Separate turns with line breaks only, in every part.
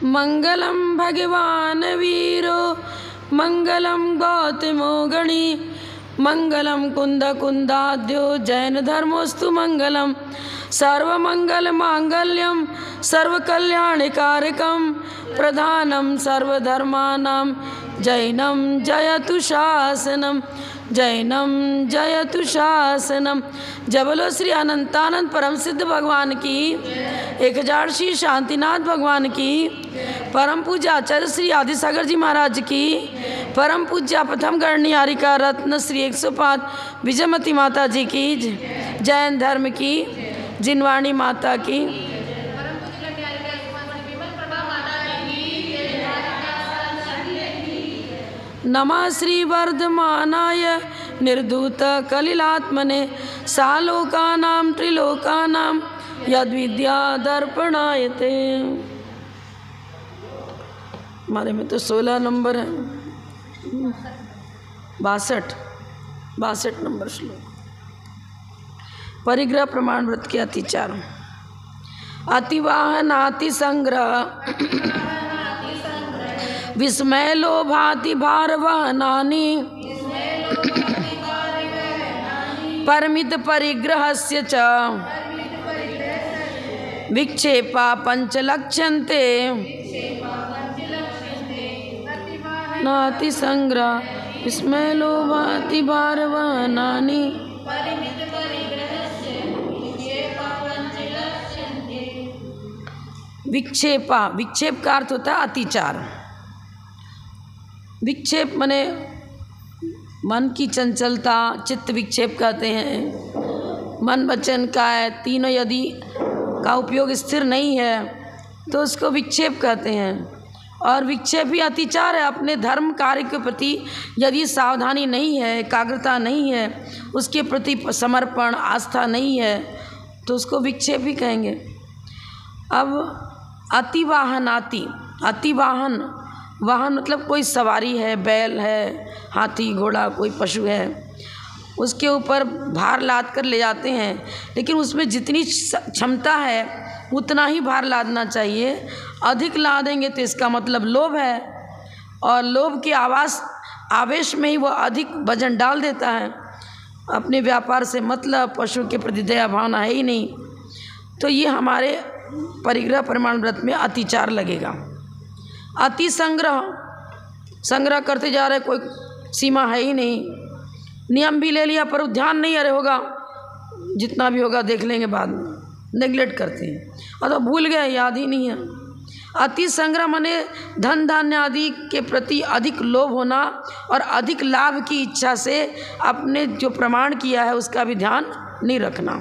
मंगलम भगवान वीरो मंगलम गौतमो गणी मंगलम कुंद कुंदाद्यो जैन धर्मोस्तु मंगलम सर्वमंगल मांगल्यम सर्वकल्याणकारकम प्रधानम सर्वधर्मानां जैनम जयतु शासनम जैनम जयतु शासनम। जय बोलो श्री अनंतानंद परम सिद्ध भगवान की, 1000 श्री शांतिनाथ भगवान की, परम पूज्य आचार्य श्री आदिसागर जी महाराज की, परम पूज्य प्रथम गणनियारिका रत्न श्री 105 विजयमती माता जी की, जैन धर्म की, जिनवाणी माता की। नमः श्री वर्धमानाय निर्धूत कलिलात्मने सालोकानां त्रिलोकानां यद्विद्या दर्पणायते। हमारे में तो 16 नंबर है, 62 नंबर श्लोक। परिग्रह प्रमाण व्रत के अतिचार। अतिवाहन अति संग्रह विस्मय लोभाति भारवहनानि परमित परिग्रहस्य च विक्षेपा पंचलक्ष्यन्ते नाति संग्रह विस्मय लोभाति भारवहनानि। विक्षेपा, विक्षेप का अर्थ होता है अतिचार। विक्षेप माने मन की चंचलता, चित्त विक्षेप कहते हैं। मन वचन काय तीनों यदि का उपयोग स्थिर नहीं है तो उसको विक्षेप कहते हैं। और विक्षेप ही अतिचार है। अपने धर्म कार्य के प्रति यदि सावधानी नहीं है, एकाग्रता नहीं है, उसके प्रति समर्पण आस्था नहीं है तो उसको विक्षेप ही कहेंगे। अब अतिवाहनाति, अतिवाहन, वाहन मतलब कोई सवारी है, बैल है, हाथी घोड़ा कोई पशु है, उसके ऊपर भार लाद कर ले जाते हैं, लेकिन उसमें जितनी क्षमता है उतना ही भार लादना चाहिए। अधिक लादेंगे तो इसका मतलब लोभ है, और लोभ के आवेश में ही वो अधिक वजन डाल देता है। अपने व्यापार से मतलब, पशु के प्रति दया भावना है ही नहीं, तो ये हमारे परिग्रह प्रमाण व्रत में अतिचार लगेगा। अति संग्रह, संग्रह करते जा रहे, कोई सीमा है ही नहीं। नियम भी ले लिया पर ध्यान नहीं, अरे होगा जितना भी होगा देख लेंगे बाद में, नेगलेक्ट करते हैं, और तो भूल गए, याद ही नहीं है। अति संग्रह माने धन धान्य आदि के प्रति अधिक लोभ होना और अधिक लाभ की इच्छा से अपने जो प्रमाण किया है उसका भी ध्यान नहीं रखना।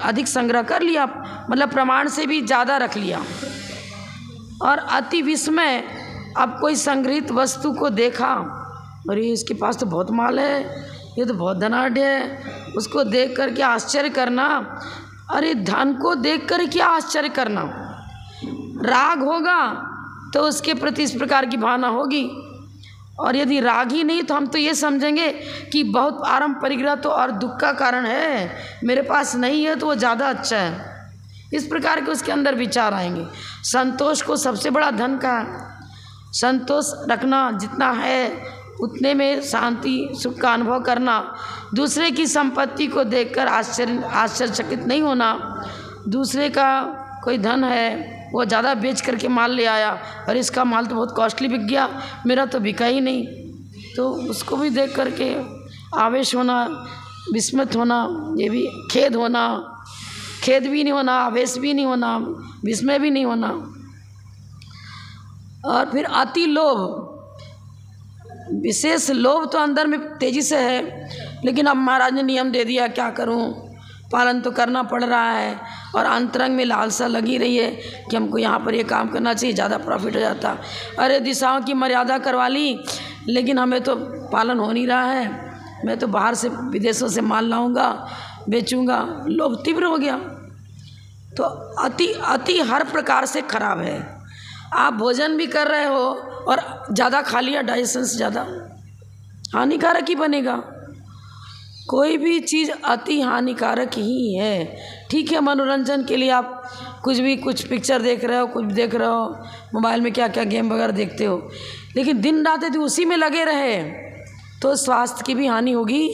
अधिक संग्रह कर लिया मतलब प्रमाण से भी ज़्यादा रख लिया। और अति विस्मय, अब कोई संग्रहित वस्तु को देखा, अरे इसके पास तो बहुत माल है, ये तो बहुत धनाढ़ है, उसको देख कर के आश्चर्य करना। अरे धन को देख कर क्या आश्चर्य करना, राग होगा तो उसके प्रति इस प्रकार की भावना होगी। और यदि राग ही नहीं तो हम तो ये समझेंगे कि बहुत आरंभ परिग्रह तो और दुख का कारण है, मेरे पास नहीं है तो वो ज़्यादा अच्छा है। इस प्रकार के उसके अंदर विचार आएंगे। संतोष को सबसे बड़ा धन का, संतोष रखना, जितना है उतने में शांति सुख का अनुभव करना। दूसरे की संपत्ति को देखकर आश्चर्यचकित नहीं होना। दूसरे का कोई धन है वो ज़्यादा बेच करके माल ले आया, और इसका माल तो बहुत कॉस्टली बिक गया, मेरा तो बिका ही नहीं, तो उसको भी देख करके आवेश होना, विस्मित होना, ये भी खेद होना, खेद भी नहीं होना, आवेश भी नहीं होना, विस्मय भी नहीं होना। और फिर अति लोभ, विशेष लोभ तो अंदर में तेजी से है, लेकिन अब महाराज ने नियम दे दिया, क्या करूं, पालन तो करना पड़ रहा है। और अंतरंग में लालसा लगी रही है कि हमको यहाँ पर ये काम करना चाहिए, ज़्यादा प्रॉफिट हो जाता। अरे दिशाओं की मर्यादा करवा ली, लेकिन हमें तो पालन हो नहीं रहा है, मैं तो बाहर से विदेशों से माल लाऊंगा, बेचूंगा, लोभ तीव्र हो गया। तो अति हर प्रकार से खराब है। आप भोजन भी कर रहे हो और ज़्यादा खा लिया, डाइजेशन से ज़्यादा हानिकारक ही बनेगा। कोई भी चीज़ अति हानिकारक ही है। ठीक है, मनोरंजन के लिए आप कुछ पिक्चर देख रहे हो, कुछ देख रहे हो, मोबाइल में क्या क्या गेम वगैरह देखते हो, लेकिन दिन रात यदि उसी में लगे रहे तो स्वास्थ्य की भी हानि होगी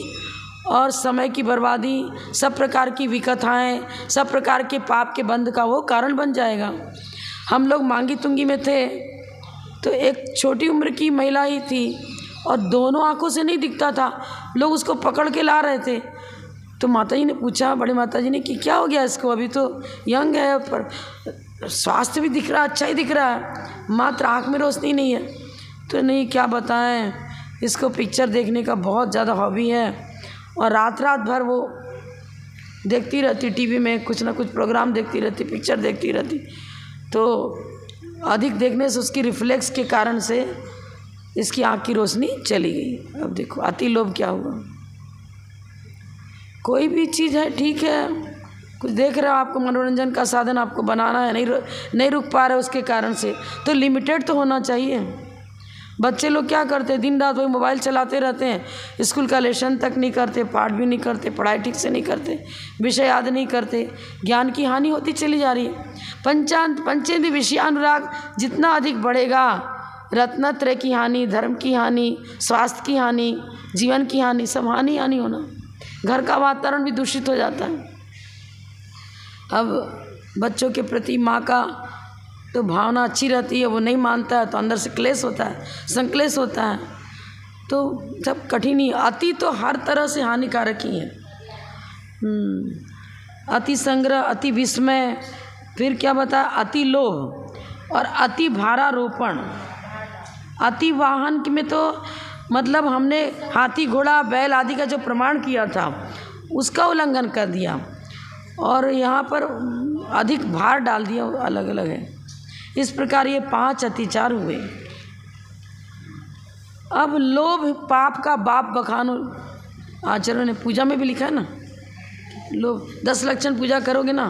और समय की बर्बादी, सब प्रकार की विकथाएँ, सब प्रकार के पाप के बंध का वो कारण बन जाएगा। हम लोग मांगी तुंगी में थे तो एक छोटी उम्र की महिला ही थी और दोनों आंखों से नहीं दिखता था, लोग उसको पकड़ के ला रहे थे। तो माताजी ने पूछा, बड़े माताजी ने, कि क्या हो गया इसको, अभी तो यंग है पर स्वास्थ्य भी दिख रहा, अच्छा ही दिख रहा है, मात्र आँख में रोशनी नहीं है। तो नहीं, क्या बताएं, इसको पिक्चर देखने का बहुत ज़्यादा हॉबी है और रात भर वो देखती रहती, टीवी में कुछ ना कुछ प्रोग्राम देखती रहती, पिक्चर देखती रहती। तो अधिक देखने से उसकी रिफ्लेक्स के कारण से इसकी आँख की रोशनी चली गई। अब देखो अति लोभ क्या हुआ। कोई भी चीज़ है, ठीक है, कुछ देख रहे हो, आपको मनोरंजन का साधन आपको बनाना है, नहीं रुक पा रहे उसके कारण से, तो लिमिटेड तो होना चाहिए। बच्चे लोग क्या करते हैं, दिन रात वही मोबाइल चलाते रहते हैं, स्कूल का लेसन तक नहीं करते, पाठ भी नहीं करते, पढ़ाई ठीक से नहीं करते, विषय याद नहीं करते, ज्ञान की हानि होती चली जा रही है। पंचेंद्रिय विषयानुराग जितना अधिक बढ़ेगा, रत्नत्रय की हानि, धर्म की हानि, स्वास्थ्य की हानि, जीवन की हानि, सब हानि होना। घर का वातावरण भी दूषित हो जाता है। अब बच्चों के प्रति माँ का तो भावना अच्छी रहती है, वो नहीं मानता है तो अंदर से क्लेश होता है, संक्लेश होता है, तो सब कठिन ही। अति तो हर तरह से हानिकारक ही है। अति संग्रह, अति विस्मय, फिर क्या बताया, अति लोभ और अति भारारोपण। अति वाहन में तो मतलब हमने हाथी घोड़ा बैल आदि का जो प्रमाण किया था उसका उल्लंघन कर दिया और यहाँ पर अधिक भार डाल दिया, अलग अलग है। इस प्रकार ये 5 अतिचार हुए। अब लोभ पाप का बाप बखानो, आचार्यों ने पूजा में भी लिखा है ना, लोभ 10 लक्षण पूजा करोगे ना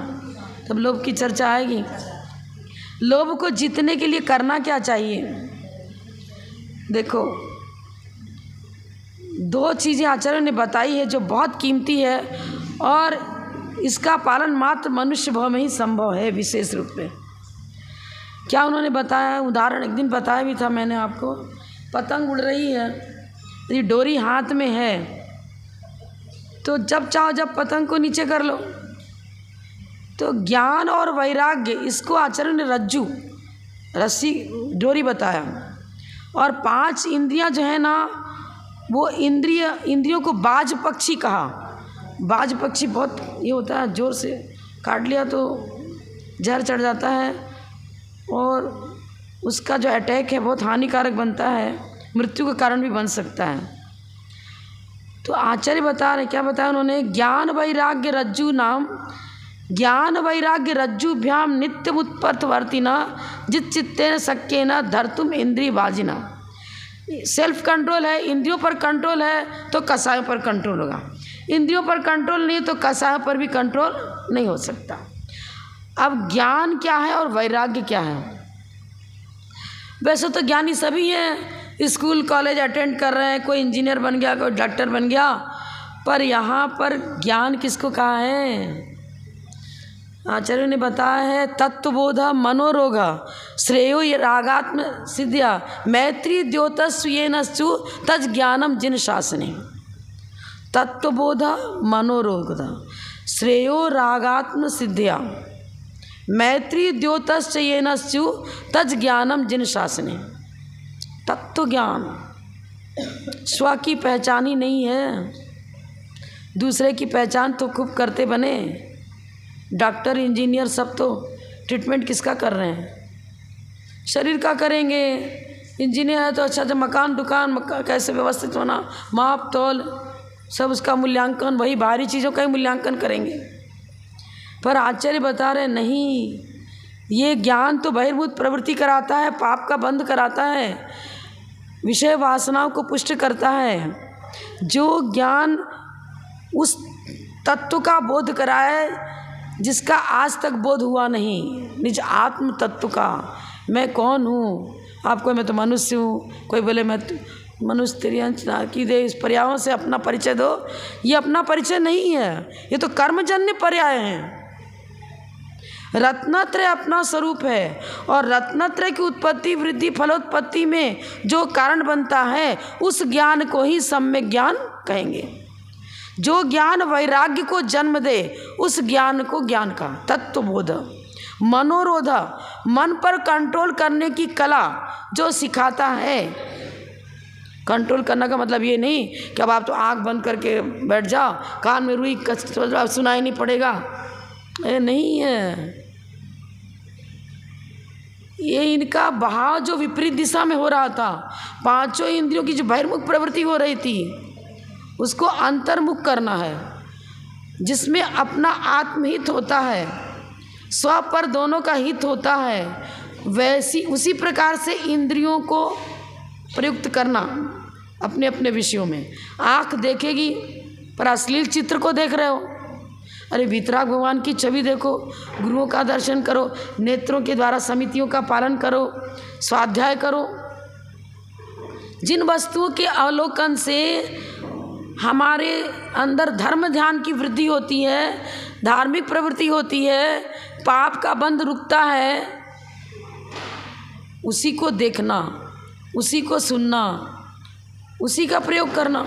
तब लोभ की चर्चा आएगी। लोभ को जीतने के लिए करना क्या चाहिए? देखो 2 चीज़ें आचार्यों ने बताई है जो बहुत कीमती है और इसका पालन मात्र मनुष्य भाव में ही संभव है विशेष रूप में। क्या उन्होंने बताया, उदाहरण एक दिन बताया भी था मैंने आपको। पतंग उड़ रही है, यदि डोरी हाथ में है तो जब चाहो जब पतंग को नीचे कर लो। तो ज्ञान और वैराग्य, इसको आचार्य ने रज्जू, रस्सी, डोरी बताया। और 5 इंद्रियां जो है ना, वो इंद्रियों को बाज पक्षी कहा। बाज पक्षी बहुत ये होता है, जोर से काट लिया तो जहर चढ़ जाता है और उसका जो अटैक है बहुत हानिकारक बनता है, मृत्यु का कारण भी बन सकता है। तो आचार्य बता रहे, क्या बताया उन्होंने, ज्ञान वैराग्य रज्जु नाम, ज्ञान वैराग्य रज्जुभ्याम नित्यम उत्पथवर्तिना जित चित्तेन सक्केन धर्तुम इंद्रिय बाजिना। सेल्फ कंट्रोल है, इंद्रियों पर कंट्रोल है तो कसायों पर कंट्रोल होगा, इंद्रियों पर कंट्रोल नहीं तो कसायों पर भी कंट्रोल नहीं हो सकता। अब ज्ञान क्या है और वैराग्य क्या है? वैसे तो ज्ञानी सभी हैं, स्कूल कॉलेज अटेंड कर रहे हैं, कोई इंजीनियर बन गया, कोई डॉक्टर बन गया, पर यहाँ पर ज्ञान किसको कहा है? आचार्य ने बताया है, तत्वबोध मनोरोग श्रेयो रागात्म सिद्ध्या मैत्री द्योतस्वेनस्तु तज ज्ञानम जिन शासने। तत्वबोध मनोरोग श्रेयो रागात्म सिद्ध्या मैत्री द्योतस्वेनस्तु तज ज्ञानम जिन शासने। तत्व ज्ञान स्व की पहचान ही नहीं है, दूसरे की पहचान तो खूब करते बने। डॉक्टर इंजीनियर सब तो ट्रीटमेंट किसका कर रहे हैं? शरीर का करेंगे। इंजीनियर है तो अच्छा अच्छा मकान दुकान कैसे व्यवस्थित होना, माप तौल सब उसका मूल्यांकन, वही बाहरी चीज़ों का ही मूल्यांकन करेंगे। पर आचार्य बता रहे नहीं, ये ज्ञान तो बहिर्भूत प्रवृत्ति कराता है, पाप का बंध कराता है, विषय वासनाओं को पुष्ट करता है। जो ज्ञान उस तत्व का बोध कराए जिसका आज तक बोध हुआ नहीं, निज आत्म तत्व का, मैं कौन हूँ। आपको मैं तो मनुष्य हूँ, कोई बोले मैं मनुष्य तेरी अंश की दे, इस पर्यायों से अपना परिचय दो, ये अपना परिचय नहीं है, ये तो कर्मजन्य पर्याय हैं। रत्नत्रय अपना स्वरूप है और रत्नत्रय की उत्पत्ति वृद्धि फलोत्पत्ति में जो कारण बनता है उस ज्ञान को ही सम्यक ज्ञान कहेंगे। जो ज्ञान वैराग्य को जन्म दे उस ज्ञान को ज्ञान का तत्वबोध। मनोरोध मन पर कंट्रोल करने की कला जो सिखाता है। कंट्रोल करने का मतलब ये नहीं कि अब आप तो आँख बंद करके बैठ जाओ, कान में रुई सुनाई नहीं पड़ेगा, ये नहीं है। ये इनका बहाव जो विपरीत दिशा में हो रहा था, पांचों इंद्रियों की जो बहिर्मुख प्रवृत्ति हो रही थी उसको अंतर्मुख करना है, जिसमें अपना आत्महित होता है, स्व पर दोनों का हित होता है। वैसी उसी प्रकार से इंद्रियों को प्रयुक्त करना अपने अपने विषयों में। आँख देखेगी पर अश्लील चित्र को देख रहे हो, अरे वितराग भगवान की छवि देखो, गुरुओं का दर्शन करो, नेत्रों के द्वारा समितियों का पालन करो, स्वाध्याय करो। जिन वस्तुओं के अवलोकन से हमारे अंदर धर्म ध्यान की वृद्धि होती है, धार्मिक प्रवृत्ति होती है, पाप का बंध रुकता है, उसी को देखना, उसी को सुनना, उसी का प्रयोग करना।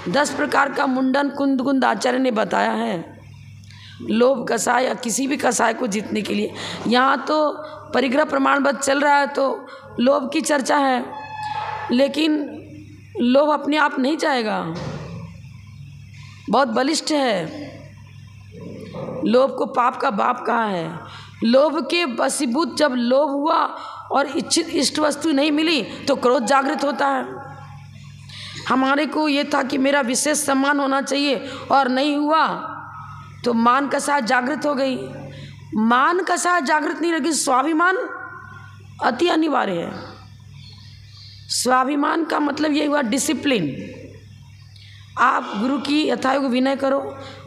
10 प्रकार का मुंडन कुंद आचार्य ने बताया है लोभ कषाय या किसी भी कषाय को जीतने के लिए। यहाँ तो परिग्रह प्रमाणबद्ध चल रहा है तो लोभ की चर्चा है, लेकिन लोभ अपने आप नहीं जाएगा, बहुत बलिष्ठ है। लोभ को पाप का बाप कहा है। लोभ के वशीभूत जब लोभ हुआ और इच्छित इष्ट वस्तु नहीं मिली तो क्रोध जागृत होता है। हमारे को ये था कि मेरा विशेष सम्मान होना चाहिए और नहीं हुआ तो मान कषाय जागृत हो गई। मान कषाय जागृत नहीं, लेकिन स्वाभिमान अति अनिवार्य है। स्वाभिमान का मतलब ये हुआ डिसिप्लिन। आप गुरु की यथायोग विनय करो,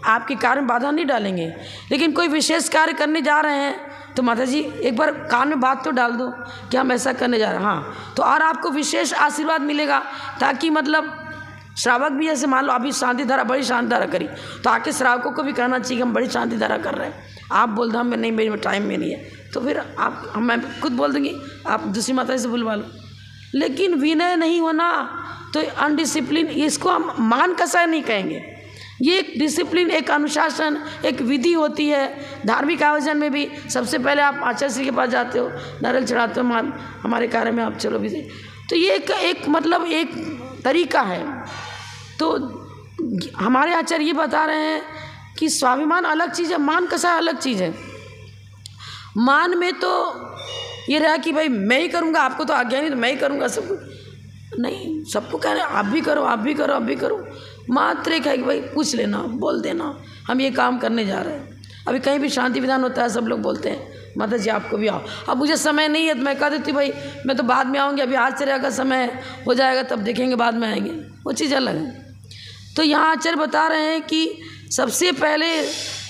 आपके कार्य में बाधा नहीं डालेंगे, लेकिन कोई विशेष कार्य करने जा रहे हैं तो माता जी एक बार कान में बात तो डाल दो कि हम ऐसा करने जा रहे हैं, हाँ, तो और आपको विशेष आशीर्वाद मिलेगा। ताकि मतलब श्रावक भी ऐसे मान लो अभी शांति धारा, बड़ी शांति धारा करी तो आके श्रावकों को भी कहना चाहिए कि हम बड़ी शांति धारा कर रहे हैं। आप बोल दो हम नहीं, मेरे टाइम में नहीं है, तो फिर आप मैं खुद बोल दूँगी, आप दूसरी माता से बुलवा लो। लेकिन विनय नहीं होना तो अनडिसिप्लिन, इसको हम मान कषाय नहीं कहेंगे। ये एक डिसिप्लिन, एक अनुशासन, एक विधि होती है। धार्मिक आयोजन में भी सबसे पहले आप आचार्य श्री के पास जाते हो, नारियल चढ़ाते हो, हमारे कार्य में आप चलो भी, तो ये एक मतलब एक तरीका है। तो हमारे आचार्य ये बता रहे हैं कि स्वाभिमान अलग चीज़ है, मान कषाय अलग चीज़ है। मान में तो ये रहा कि भाई मैं ही करूँगा, आपको तो आज्ञा नहीं तो मैं ही करूँगा सब कुछ, नहीं, सबको कह रहे हैं आप भी करो, आप भी करो, आप भी करो। मात्र एक है कि भाई पूछ लेना, बोल देना हम ये काम करने जा रहे हैं। अभी कहीं भी शांति विधान होता है सब लोग बोलते हैं माता जी आपको भी आओ, अब मुझे समय नहीं है तो मैं कह देती भाई मैं तो बाद में आऊँगी, अभी आज से अगर समय हो जाएगा तब देखेंगे, बाद में आएंगे, वो चीज़ अलग है। तो यहाँ आचार्य बता रहे हैं कि सबसे पहले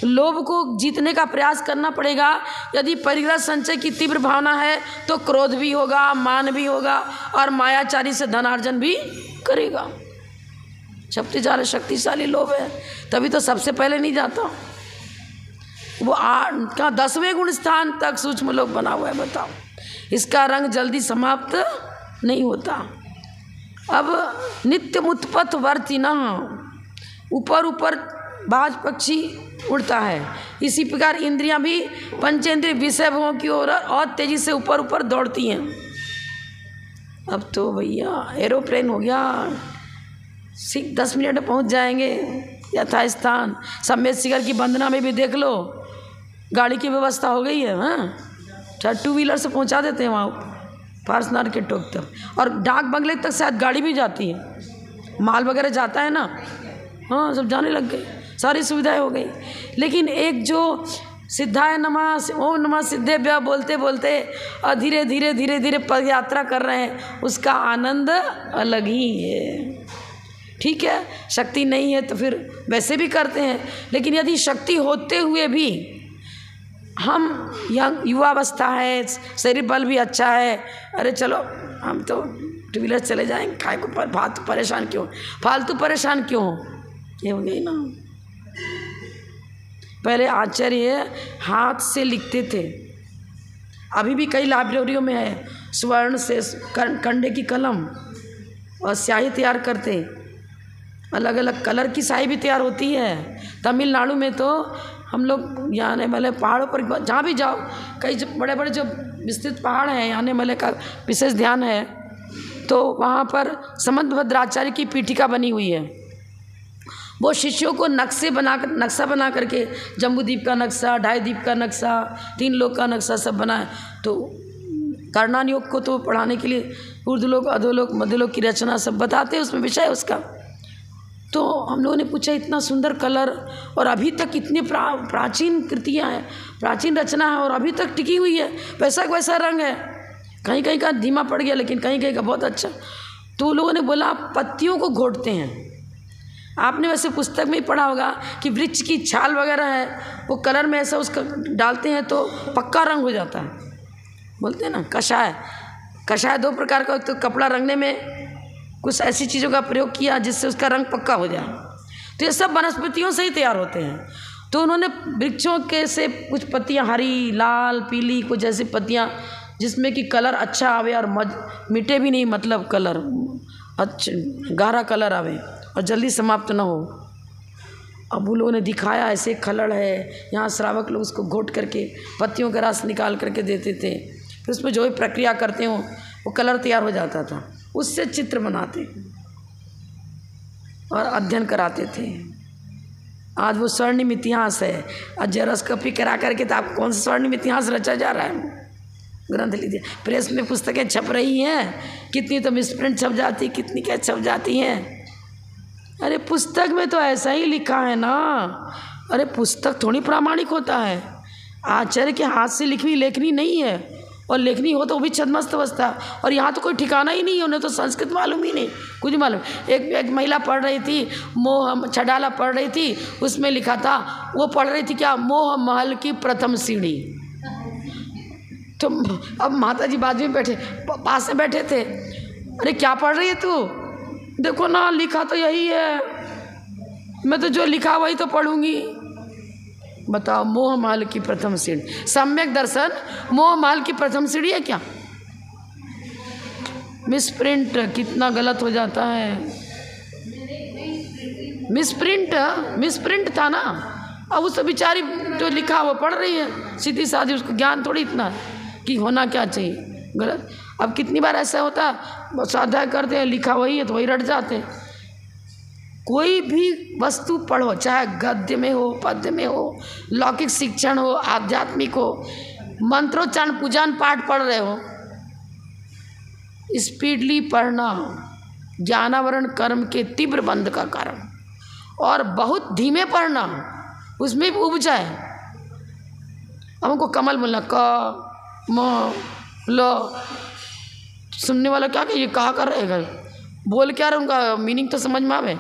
लोभ को जीतने का प्रयास करना पड़ेगा। यदि परिग्रह संचय की तीव्र भावना है तो क्रोध भी होगा, मान भी होगा और मायाचारी से धनार्जन भी करेगा। शक्तिशाली लोभ है, तभी तो सबसे पहले नहीं जाता वो। 10वें गुण स्थान तक सूक्ष्म लोभ बना हुआ है, बताओ। इसका रंग जल्दी समाप्त नहीं होता। अब नित्य मुत्पथ वर्तिना, ऊपर ऊपर बाज पक्षी उड़ता है, इसी प्रकार इंद्रियां भी पंचेंद्रिय विषय भोगों की ओर और तेजी से ऊपर ऊपर दौड़ती हैं। अब तो भैया एरोप्लेन हो गया, 10 मिनट में पहुंच जाएंगे यथास्थान। समेत शिखर की वंदना में भी देख लो, गाड़ी की व्यवस्था हो गई है। हाँ, 2 व्हीलर से पहुंचा देते हैं वहाँ पार्सनार के टोक तक, और डाक बंगले तक शायद गाड़ी भी जाती है, माल वगैरह जाता है ना, हाँ सब जाने लग गए, सारी सुविधाएं हो गई। लेकिन एक जो सिद्धाय नमः ओम नमः सिद्धेभ्यः बोलते बोलते और धीरे धीरे धीरे धीरे पद यात्रा कर रहे हैं, उसका आनंद अलग ही है। ठीक है, शक्ति नहीं है तो फिर वैसे भी करते हैं, लेकिन यदि शक्ति होते हुए भी हम युवावस्था है, शरीर बल भी अच्छा है, अरे चलो हम तो 2 व्हीलर चले जाएंगे, खाए को फालतू परेशान क्यों हो, ये हो गई ना। पहले आचार्य हाथ से लिखते थे, अभी भी कई लाइब्रेरियों में है, स्वर्ण से कंडे की कलम और स्याही तैयार करते, अलग अलग कलर की स्याही भी तैयार होती है। तमिलनाडु में तो हम लोग यहाँ वाले पहाड़ों पर जहाँ भी जाओ, कई जो बड़े बड़े जो विस्तृत पहाड़ हैं, यहाँ वाले का विशेष ध्यान है, तो वहाँ पर समंतभद्राचार्य की पीठिका बनी हुई है। वो शिष्यों को नक्शा बना करके, जम्बूद्वीप का नक्शा, 2.5 द्वीप का नक्शा, 3 लोक का नक्शा सब बनाए। तो कर्णान योग को तो पढ़ाने के लिए ऊर्ध्वलोक, अधोलोक, मध्यलोक की रचना सब बताते हैं, उसमें विषय उसका। तो हम लोगों ने पूछा, इतना सुंदर कलर और अभी तक इतनी प्राचीन कृतियाँ हैं, प्राचीन रचना है और अभी तक टिकी हुई है, वैसा वैसा रंग है, कहीं कहीं का धीमा पड़ गया लेकिन कहीं कहीं का बहुत अच्छा। तो लोगों ने बोला पत्तियों को घोटते हैं। आपने वैसे पुस्तक में ही पढ़ा होगा कि वृक्ष की छाल वगैरह है, वो कलर में ऐसा उसका डालते हैं तो पक्का रंग हो जाता है, बोलते हैं ना। कषाय 2 प्रकार का, तो कपड़ा रंगने में कुछ ऐसी चीज़ों का प्रयोग किया जिससे उसका रंग पक्का हो जाए। तो ये सब वनस्पतियों से ही तैयार होते हैं। तो उन्होंने वृक्षों के से कुछ पत्तियाँ हरी, लाल, पीली, कुछ ऐसी पत्तियाँ जिसमें कि कलर अच्छा आवे और मिटे भी नहीं, मतलब कलर अच्छा गहरा कलर आवे और जल्दी समाप्त ना हो। अब वो लोगों ने दिखाया ऐसे खलड़ है, यहाँ श्रावक लोग उसको घोट करके पत्तियों का रस निकाल करके देते थे, फिर उसमें जो भी प्रक्रिया करते हो वो कलर तैयार हो जाता था, उससे चित्र बनाते और अध्ययन कराते थे। आज वो स्वर्णिम इतिहास है, आज जेरोस्कोपी करा करके तो आप कौन सा स्वर्णिम इतिहास रचा जा रहा है। ग्रंथ लीजिए, प्रेस में पुस्तकें छप रही हैं, कितनी तो मिसप्रिंट छप जाती, कितनी क्या छप जाती हैं। अरे पुस्तक में तो ऐसा ही लिखा है ना, अरे पुस्तक थोड़ी प्रामाणिक होता है। आचार्य के हाथ से लिखी लेखनी नहीं है, और लेखनी हो तो वो भी छदमस्त अवस्था, और यहाँ तो कोई ठिकाना ही नहीं है, उन्हें तो संस्कृत मालूम ही नहीं, कुछ मालूम। एक महिला पढ़ रही थी, मोह छडाला पढ़ रही थी, उसमें लिखा था, वो पढ़ रही थी क्या, मोह महल की प्रथम सीढ़ी। तो अब माता जी बाजू में बैठे, पास में बैठे थे, अरे क्या पढ़ रही है तू, देखो ना लिखा तो यही है, मैं तो जो लिखा वही तो पढ़ूंगी। बताओ, मोह महल की प्रथम सीढ़ी, सम्यक दर्शन मोह महल की प्रथम सीढ़ी है क्या। मिसप्रिंट कितना गलत हो जाता है, मिसप्रिंट था ना। अब उस बेचारी जो लिखा वो पढ़ रही है, सीधी साधी, उसको ज्ञान थोड़ी इतना है कि होना क्या चाहिए, गलत। अब कितनी बार ऐसा होता है, स्वाध्याय करते हैं, लिखा वही है तो वही रट जाते हैं। कोई भी वस्तु पढ़ो, चाहे गद्य में हो, पद्य में हो, लौकिक शिक्षण हो, आध्यात्मिक हो, मंत्रोच्चारण, पूजन पाठ पढ़ रहे हो, स्पीडली पढ़ना ज्ञानावरण कर्म के तीव्र बंध का कारण, और बहुत धीमे पढ़ना, उसमें भी उब जाए। अब हमको कमल बोलना, क म ल, सुनने वाला क्या कि ये कहा कर रहेगा, बोल क्या रहे, उनका मीनिंग तो समझ में आवे।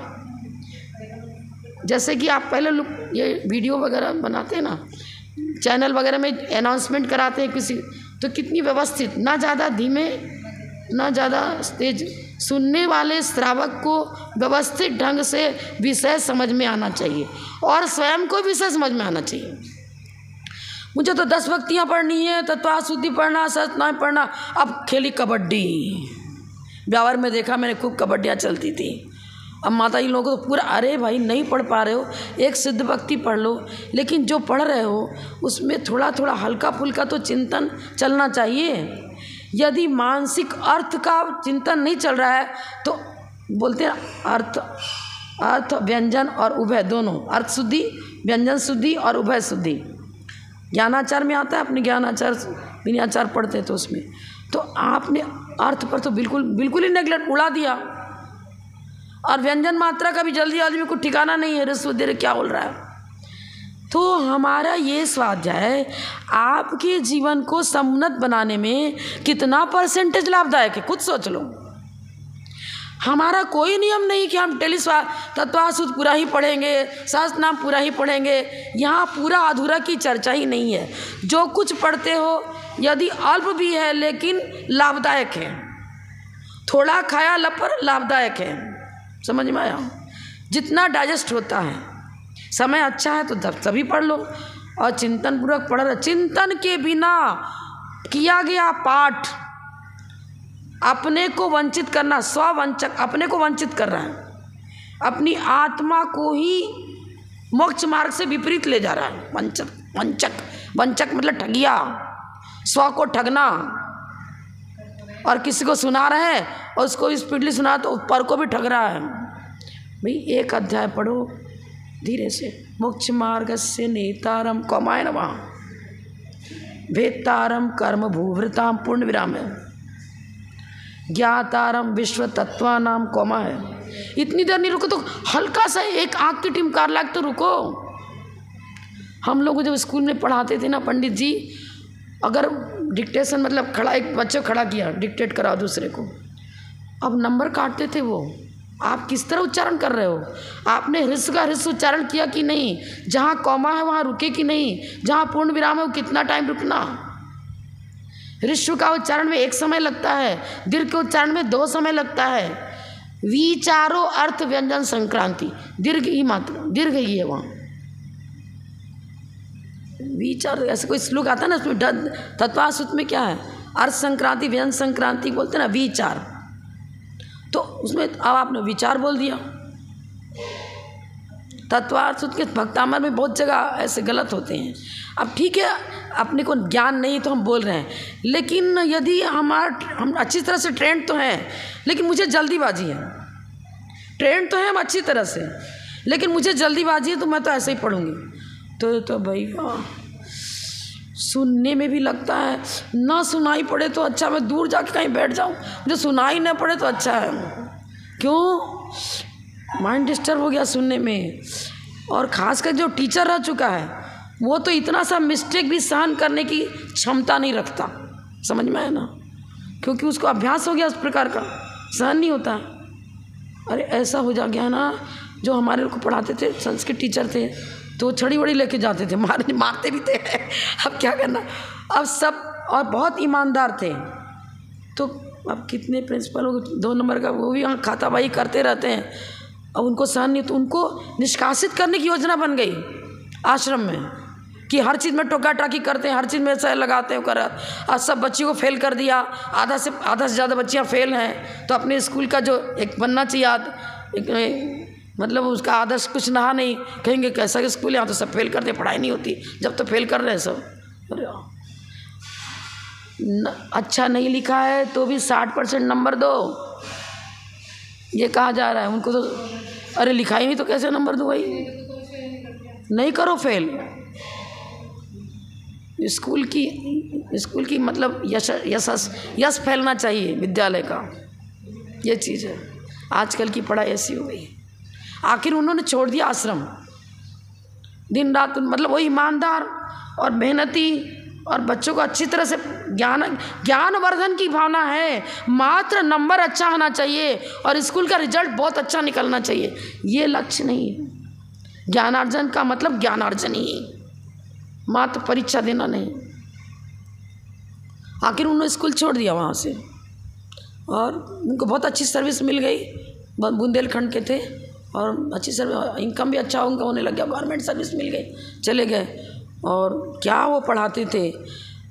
जैसे कि आप पहले लोग ये वीडियो वगैरह बनाते हैं ना, चैनल वगैरह में अनाउंसमेंट कराते हैं किसी, तो कितनी व्यवस्थित, ना ज़्यादा धीमे ना ज़्यादा तेज, सुनने वाले श्रावक को व्यवस्थित ढंग से विषय समझ में आना चाहिए और स्वयं को विषय समझ में आना चाहिए। मुझे तो 10 भक्तियाँ पढ़नी है, तत्व शुद्धि पढ़ना, सतनाम पढ़ना। अब खेली कबड्डी, ब्यावर में देखा मैंने, खूब कबड्डियाँ चलती थी। अब माता जी लोगों को तो पूरा, अरे भाई नहीं पढ़ पा रहे हो, एक सिद्ध भक्ति पढ़ लो, लेकिन जो पढ़ रहे हो उसमें थोड़ा थोड़ा हल्का फुल्का तो चिंतन चलना चाहिए। यदि मानसिक अर्थ का चिंतन नहीं चल रहा है तो बोलते हैं अर्थ व्यंजन और उभय दोनों, अर्थ शुद्धि, व्यंजन शुद्धि और उभय शुद्धि। ज्ञानाचार में आता है, अपने ज्ञानाचार विनयाचार पढ़ते हैं तो उसमें तो आपने अर्थ पर तो बिल्कुल ही नेगलेक्ट उड़ा दिया, और व्यंजन मात्रा का भी जल्दी आदमी को ठिकाना नहीं है, रस दे क्या बोल रहा है। तो हमारा ये स्वाध्याय आपके जीवन को समुन्नत बनाने में कितना % लाभदायक है, खुद सोच लो। हमारा कोई नियम नहीं कि हम डेली तत्वासुद पूरा ही पढ़ेंगे, सहस्त्र नाम पूरा ही पढ़ेंगे, यहाँ पूरा अधूरा की चर्चा ही नहीं है। जो कुछ पढ़ते हो यदि अल्प भी है लेकिन लाभदायक है, थोड़ा खाया लपर लाभदायक है, समझ में आया। जितना डाइजेस्ट होता है, समय अच्छा है तो जब तभी पढ़ लो, और चिंतन पूर्वक पढ़ रहे। चिंतन के बिना किया गया पाठ अपने को वंचित करना, स्ववंचक, अपने को वंचित कर रहा है, अपनी आत्मा को ही मोक्ष मार्ग से विपरीत ले जा रहा है। वंचक मतलब ठगिया, स्व को ठगना, और किसी को सुना रहा है और उसको स्पीडली सुना तो पर को भी ठग रहा है। भाई एक अध्याय पढ़ो धीरे से। मोक्ष मार्ग से नेतारम कौमाय नमः वेत्तारम कर्म भूभृताम पूर्ण विराम है, ज्ञातारम विश्व तत्वानाम कौमा है। इतनी देर नहीं रुको तो हल्का सा एक आँख की टिमकार लाग तो रुको। हम लोग जब स्कूल में पढ़ाते थे ना पंडित जी, अगर डिक्टेशन मतलब खड़ा, एक बच्चे खड़ा किया डिक्टेट करा दूसरे को, अब नंबर काटते थे वो। आप किस तरह उच्चारण कर रहे हो, आपने ह्रस्व का ह्रस्व उच्चारण किया कि नहीं, जहाँ कौमा है वहाँ रुके कि नहीं, जहाँ पूर्ण विराम है वो कितना टाइम रुकना। ह्रस्व का उच्चारण में 1 समय लगता है, दीर्घ के उच्चारण में 2 समय लगता है। विचारो अर्थ व्यंजन संक्रांति, दीर्घ ही मात्र, दीर्घ ही है वहाँ। विचार ऐसे कोई श्लोक आता है ना, उसमें तत्वासुत में क्या है, अर्थ संक्रांति व्यंजन संक्रांति बोलते ना, विचार, तो उसमें अब आपने विचार बोल दिया। तत्वासुत के भक्तामर में बहुत जगह ऐसे गलत होते हैं। अब ठीक है, अपने को ज्ञान नहीं तो हम बोल रहे हैं, लेकिन यदि हम अच्छी तरह से ट्रेंड तो हैं, लेकिन मुझे जल्दीबाजी है। ट्रेंड तो है हम अच्छी तरह से, लेकिन मुझे जल्दीबाजी है तो मैं तो ऐसे ही पढ़ूंगी। तो भाई सुनने में भी लगता है, ना सुनाई पड़े तो अच्छा, मैं दूर जाके कहीं बैठ जाऊं, मुझे सुनाई ना पड़े तो अच्छा है। क्यों? माइंड डिस्टर्ब हो गया सुनने में। और ख़ासकर जो टीचर रह चुका है वो तो इतना सा मिस्टेक भी सहन करने की क्षमता नहीं रखता, समझ में है ना, क्योंकि उसको अभ्यास हो गया उस प्रकार का, सहन नहीं होता। अरे ऐसा हो जा गया ना, जो हमारे को पढ़ाते थे संस्कृत टीचर थे, तो छड़ी वड़ी लेके जाते थे, मारते भी थे। अब क्या करना, अब सब, और बहुत ईमानदार थे। तो अब कितने प्रिंसिपल हो, 2 नंबर का वो भी यहाँ खाताबाई करते रहते हैं। अब उनको सहन नहीं, तो उनको निष्कासित करने की योजना बन गई आश्रम में, कि हर चीज़ में टोका टाकी करते हैं, हर चीज़ में ऐसा लगाते हैं कर। और सब बच्चियों को फेल कर दिया, आधा से ज़्यादा बच्चियाँ फेल हैं। तो अपने स्कूल का जो एक बनना चाहिए, मतलब उसका आदर्श कुछ रहा नहीं, कहेंगे कैसा कि स्कूल यहाँ तो सब फेल करते, पढ़ाई नहीं होती, जब तो फेल कर रहे हैं सब। अरे अच्छा नहीं लिखा है तो भी 60% नंबर दो, ये कहा जा रहा है उनको। तो अरे लिखाई नहीं तो कैसे नंबर दो भाई, नहीं करो फेल। स्कूल की मतलब यश फैलना चाहिए विद्यालय का, ये चीज़ है। आजकल की पढ़ाई ऐसी हो गई। आखिर उन्होंने छोड़ दिया आश्रम, दिन रात मतलब वही ईमानदार और मेहनती, और बच्चों को अच्छी तरह से ज्ञानवर्धन की भावना है। मात्र नंबर अच्छा आना चाहिए और स्कूल का रिजल्ट बहुत अच्छा निकलना चाहिए, ये लक्ष्य नहीं है। ज्ञानार्जन का मतलब ज्ञानार्जन ही, मात्र परीक्षा देना नहीं। आखिर उन्होंने स्कूल छोड़ दिया वहाँ से, और उनको बहुत अच्छी सर्विस मिल गई, बुंदेलखंड के थे, और अच्छी सर्विस, इनकम भी अच्छा उनका होने लग गया, गवर्नमेंट सर्विस मिल गई, चले गए। और क्या वो पढ़ाते थे।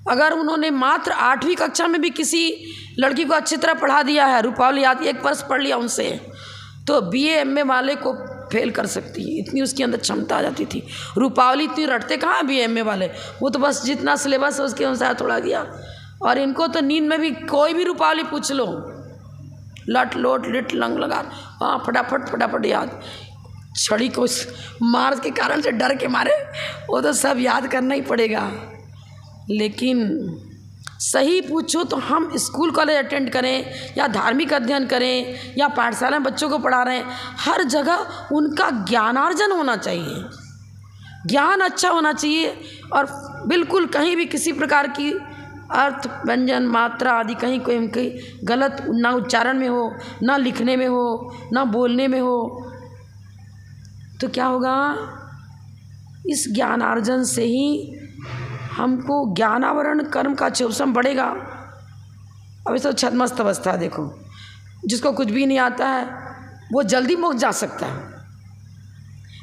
अगर उन्होंने मात्र 8वीं कक्षा में भी किसी लड़की को अच्छी तरह पढ़ा दिया है, रूपावली याद, एक वर्ष पढ़ लिया उनसे, तो BA MA वाले को फेल कर सकती है, इतनी उसके अंदर क्षमता आ जाती थी। रूपावली इतनी रटते कहाँ BA MA वाले, वो तो बस जितना सिलेबस है उसके अनुसार थोड़ा गया। और इनको तो नींद में भी कोई भी रूपावली पूछ लो, लट लोट लिट लंग लगा, हाँ फटाफट याद। छड़ी को मार के कारण से डर के मारे वो तो सब याद करना ही पड़ेगा। लेकिन सही पूछो तो हम स्कूल कॉलेज अटेंड करें या धार्मिक अध्ययन करें या पाठशाला में बच्चों को पढ़ा रहे हैं, हर जगह उनका ज्ञानार्जन होना चाहिए, ज्ञान अच्छा होना चाहिए। और बिल्कुल कहीं भी किसी प्रकार की अर्थ व्यंजन मात्रा आदि कहीं कोई गलत ना उच्चारण में हो, ना लिखने में हो, ना बोलने में हो, तो क्या होगा, इस ज्ञानार्जन से ही हमको ज्ञानावरण कर्म का चौसम बढ़ेगा। अब इस तो छद्मस्त अवस्था देखो, जिसको कुछ भी नहीं आता है वो जल्दी मोक्ष जा सकता है,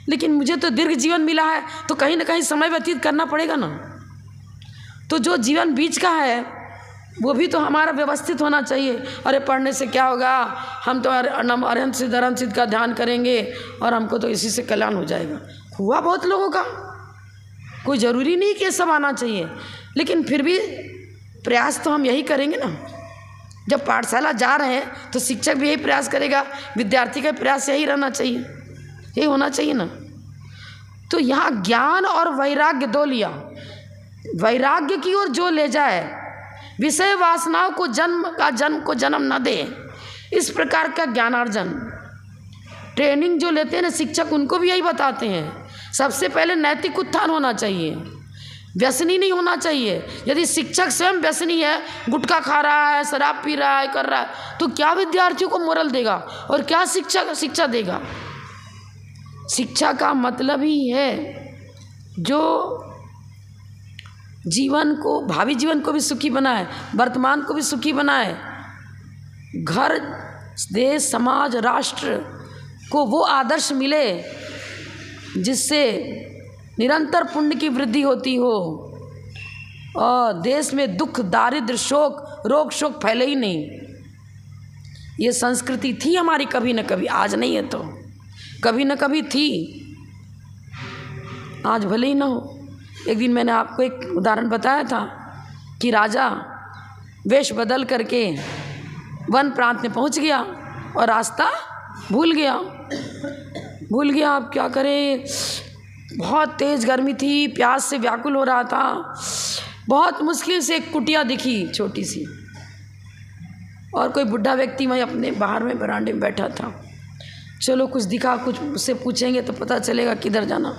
लेकिन मुझे तो दीर्घ जीवन मिला है, तो कहीं ना कहीं समय व्यतीत करना पड़ेगा ना। तो जो जीवन बीच का है वो भी तो हमारा व्यवस्थित होना चाहिए। अरे पढ़ने से क्या होगा, हम तो अरहंत सिद्ध अरहंत सिद्ध का ध्यान करेंगे और हमको तो इसी से कल्याण हो जाएगा। हुआ बहुत लोगों का, कोई ज़रूरी नहीं कि ये सब आना चाहिए, लेकिन फिर भी प्रयास तो हम यही करेंगे ना। जब पाठशाला जा रहे हैं तो शिक्षक भी यही प्रयास करेगा, विद्यार्थी का प्रयास यही रहना चाहिए, यही होना चाहिए ना। तो यहाँ ज्ञान और वैराग्य दो लिया। वैराग्य की ओर जो ले जाए, विषय वासनाओं को जन्म न दे, इस प्रकार का ज्ञानार्जन। ट्रेनिंग जो लेते हैं ना शिक्षक, उनको भी यही बताते हैं, सबसे पहले नैतिक उत्थान होना चाहिए, व्यसनी नहीं होना चाहिए। यदि शिक्षक स्वयं व्यसनी है, गुटखा खा रहा है, शराब पी रहा है, कर रहा है, तो क्या विद्यार्थियों को मोरल देगा और क्या शिक्षा देगा। शिक्षा का मतलब ही है जो जीवन को, भावी जीवन को भी सुखी बनाए, वर्तमान को भी सुखी बनाए, घर, देश, समाज, राष्ट्र को वो आदर्श मिले जिससे निरंतर पुण्य की वृद्धि होती हो और देश में दुख, दारिद्र्य, शोक, रोग शोक फैले ही नहीं। ये संस्कृति थी हमारी कभी न कभी, आज नहीं है तो कभी न कभी थी, आज भले ही ना हो। एक दिन मैंने आपको एक उदाहरण बताया था कि राजा वेश बदल करके वन प्रांत में पहुंच गया और रास्ता भूल गया। अब क्या करें, बहुत तेज़ गर्मी थी, प्यास से व्याकुल हो रहा था। बहुत मुश्किल से एक कुटिया दिखी छोटी सी, और कोई बुढ़ा व्यक्ति वहीं अपने बाहर में बरामदे में बैठा था। चलो कुछ दिखा, कुछ उससे पूछेंगे तो पता चलेगा किधर जाना,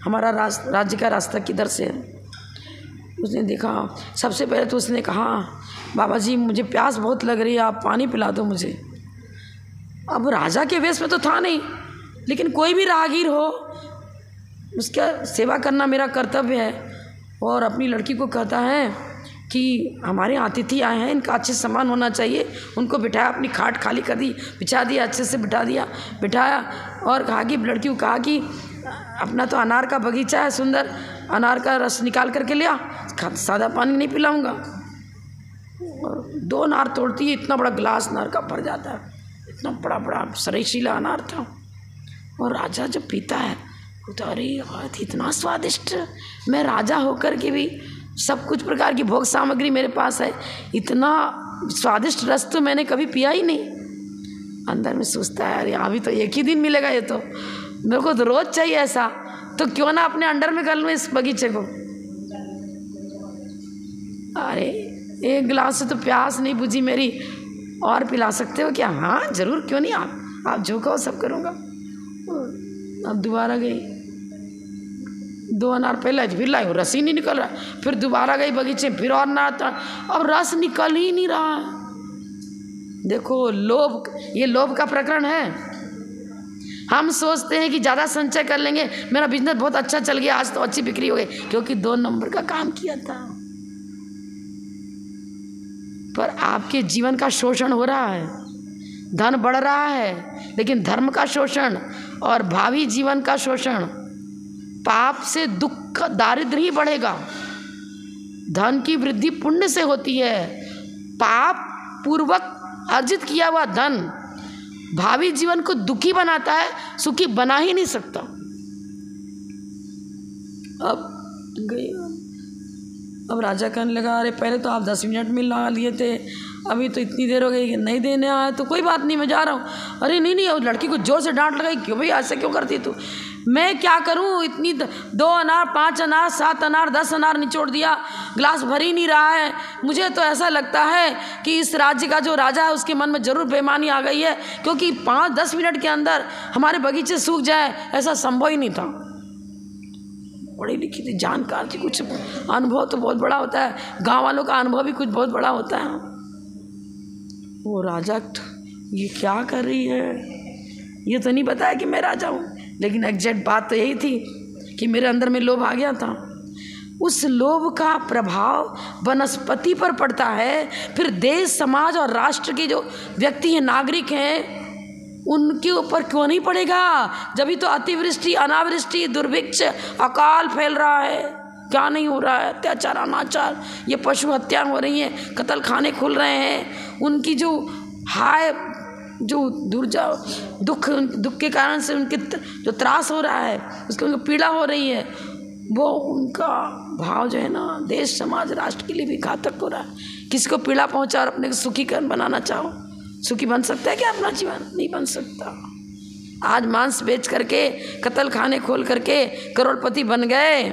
हमारा राज्य का रास्ता किधर से है। उसने देखा, सबसे पहले तो उसने कहा, बाबा जी मुझे प्यास बहुत लग रही है, आप पानी पिला दो मुझे। अब राजा के वेश में तो था नहीं, लेकिन कोई भी राहगीर हो उसका सेवा करना मेरा कर्तव्य है। और अपनी लड़की को कहता है कि हमारे अतिथि आए हैं, इनका अच्छे सम्मान होना चाहिए। उनको बिठाया, अपनी खाट खाली कर दी, बिछा दिया, अच्छे से बिठाया और कहा कि, लड़की को कहा कि अपना तो अनार का बगीचा है सुंदर, अनार का रस निकाल करके लिया, सादा पानी नहीं पिलाऊंगा। और 2 अनार तोड़ती है, इतना बड़ा गिलास अनार का भर जाता है, इतना बड़ा सरीशीला अनार था। और राजा जब पीता है तो अरे इतना स्वादिष्ट, मैं राजा होकर के भी सब कुछ प्रकार की भोग सामग्री मेरे पास है, इतना स्वादिष्ट रस तो मैंने कभी पिया ही नहीं। अंदर में सोचता है, अरे अभी तो एक ही दिन मिलेगा, ये तो मेरे को तो रोज चाहिए ऐसा, तो क्यों ना अपने अंडर में कर लूँ इस बगीचे को। अरे 1 गिलास से तो प्यास नहीं बुझी मेरी, और पिला सकते हो क्या? हाँ जरूर, क्यों नहीं, आप जो कहो सब करूँगा। अब दोबारा गई, 2 अनार पहले फिर लाई, रस ही नहीं निकल रहा। फिर दोबारा गई बगीचे, फिर और अनार था, अब रस निकल ही नहीं रहा है। देखो लोभ, ये लोभ का प्रकरण है। हम सोचते हैं कि ज़्यादा संचय कर लेंगे, मेरा बिजनेस बहुत अच्छा चल गया, आज तो अच्छी बिक्री हो गई, क्योंकि 2 नंबर का काम किया था। पर आपके जीवन का शोषण हो रहा है, धन बढ़ रहा है, लेकिन धर्म का शोषण और भावी जीवन का शोषण, पाप से दुख, दारिद्र्य ही बढ़ेगा। धन की वृद्धि पुण्य से होती है, पाप पूर्वक अर्जित किया हुआ धन भावी जीवन को दुखी बनाता है, सुखी बना ही नहीं सकता। अब राजा कहने लगा, अरे पहले तो आप 10 मिनट में लगा लिए थे, अभी तो इतनी देर हो गई कि नहीं देने आया, तो कोई बात नहीं मैं जा रहा हूँ। अरे नहीं, और लड़की को जोर से डांट लगाई, क्यों भाई ऐसे क्यों करती तू? मैं क्या करूँ, इतनी 2 अनार, 5 अनार, 7 अनार, 10 अनार निचोड़ दिया, गिलास भर ही नहीं रहा है। मुझे तो ऐसा लगता है कि इस राज्य का जो राजा है उसके मन में ज़रूर बेईमानी आ गई है, क्योंकि 5-10 मिनट के अंदर हमारे बगीचे सूख जाए, ऐसा संभव ही नहीं था। पढ़ी लिखी थी, जानकार थी, कुछ अनुभव तो बहुत बड़ा होता है, गाँव वालों का अनुभव भी कुछ बहुत बड़ा होता है। वो राजा, ये क्या कर रही है, ये तो नहीं बताया कि मैं राजा हूँ, लेकिन एग्जैक्ट बात तो यही थी कि मेरे अंदर में लोभ आ गया था। उस लोभ का प्रभाव वनस्पति पर पड़ता है, फिर देश, समाज और राष्ट्र के जो व्यक्ति हैं, नागरिक हैं, उनके ऊपर क्यों नहीं पड़ेगा? जब भी तो अतिवृष्टि, अनावृष्टि, दुर्भिक्ष, अकाल फैल रहा है, क्या नहीं हो रहा है? अत्याचार, अनाचार, ये पशु हत्या हो रही है, कत्ल खाने खुल रहे हैं, उनकी जो हाय जो दुख के कारण से उनके जो त्रास हो रहा है, उसकी उनको पीड़ा हो रही है, वो उनका भाव जो है ना देश समाज राष्ट्र के लिए भी घातक हो रहा है। किसी को पीड़ा पहुंचा और अपने को सुखी बनाना चाहो, सुखी बन सकता है क्या अपना जीवन? नहीं बन सकता। आज मांस बेच करके, कत्ल खाने खोल करके करोड़पति बन गए,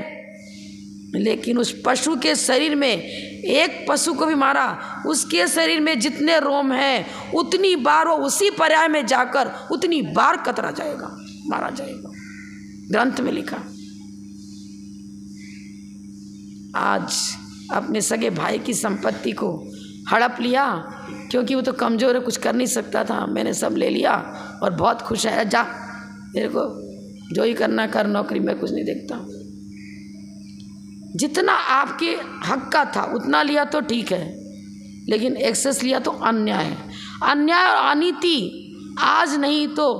लेकिन उस पशु के शरीर में, एक पशु को भी मारा, उसके शरीर में जितने रोम हैं उतनी बार वो उसी पर्याय में जाकर उतनी बार कतरा जाएगा, मारा जाएगा। ग्रंथ में लिखा। आज अपने सगे भाई की संपत्ति को हड़प लिया, क्योंकि वो तो कमज़ोर है, कुछ कर नहीं सकता था, मैंने सब ले लिया और बहुत खुश है, जा मेरे को जो ही करना कर, नौकरी में कुछ नहीं देखता। जितना आपके हक का था उतना लिया तो ठीक है, लेकिन एक्सेस लिया तो अन्याय है। अन्याय और अनीति आज नहीं तो